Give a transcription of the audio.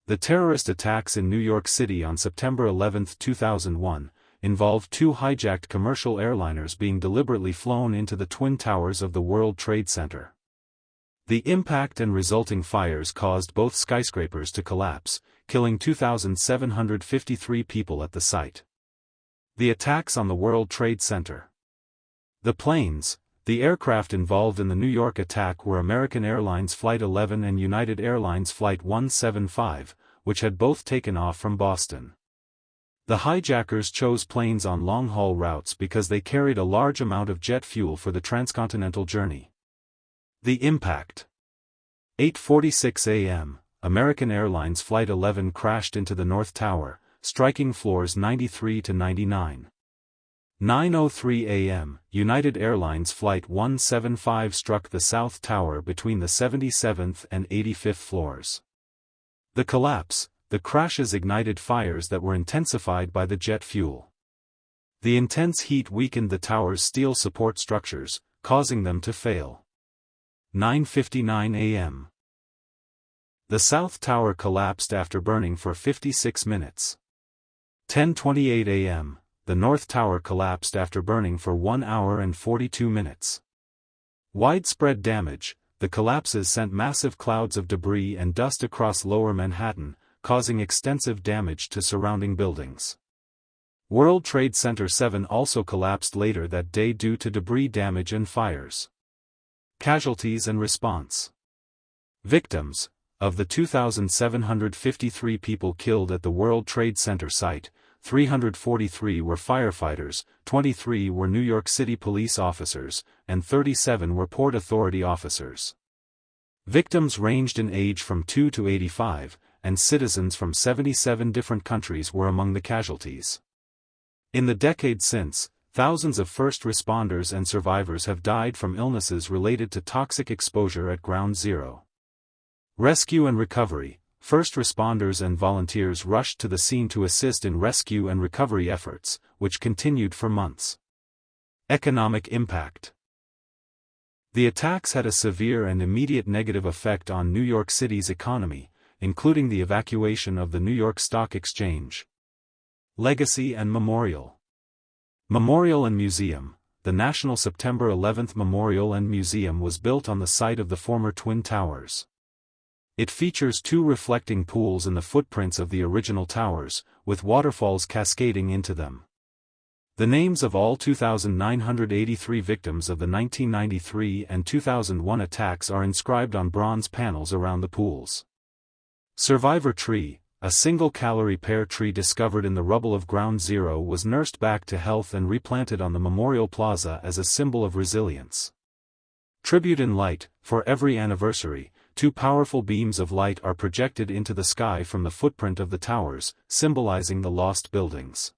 The terrorist attacks in New York City on September 11, 2001, involved two hijacked commercial airliners being deliberately flown into the Twin Towers of the World Trade Center. The impact and resulting fires caused both skyscrapers to collapse, killing 2,753 people at the site. The attacks on the World Trade Center. The planes, the aircraft involved in the New York attack were American Airlines Flight 11 and United Airlines Flight 175, which had both taken off from Boston. The hijackers chose planes on long-haul routes because they carried a large amount of jet fuel for the transcontinental journey. The impact. 8:46 a.m., American Airlines Flight 11 crashed into the North Tower, striking floors 93 to 99. 9:03 a.m., United Airlines Flight 175 struck the South Tower between the 77th and 85th floors. The collapse. The crashes ignited fires that were intensified by the jet fuel. The intense heat weakened the tower's steel support structures, causing them to fail. 9:59 a.m. The South Tower collapsed after burning for 56 minutes. 10:28 a.m. The North Tower collapsed after burning for 1 hour and 42 minutes. Widespread damage. The collapses sent massive clouds of debris and dust across lower Manhattan, causing extensive damage to surrounding buildings. World Trade Center 7 also collapsed later that day due to debris damage and fires. Casualties and response. Victims. Of the 2,753 people killed at the World Trade Center site, 343 were firefighters, 23 were New York City police officers, and 37 were Port Authority officers. Victims ranged in age from 2 to 85, and citizens from 77 different countries were among the casualties. In the decades since, thousands of first responders and survivors have died from illnesses related to toxic exposure at Ground Zero. Rescue and recovery. First responders and volunteers rushed to the scene to assist in rescue and recovery efforts, which continued for months. Economic impact. The attacks had a severe and immediate negative effect on New York City's economy, including the evacuation of the New York Stock Exchange. Legacy and Memorial. Memorial and Museum. The National September 11 Memorial and Museum was built on the site of the former Twin Towers. It features two reflecting pools in the footprints of the original towers, with waterfalls cascading into them. The names of all 2,983 victims of the 1993 and 2001 attacks are inscribed on bronze panels around the pools. Survivor Tree. A single-calorie pear tree discovered in the rubble of Ground Zero was nursed back to health and replanted on the Memorial Plaza as a symbol of resilience. Tribute in light. For every anniversary, two powerful beams of light are projected into the sky from the footprint of the towers, symbolizing the lost buildings.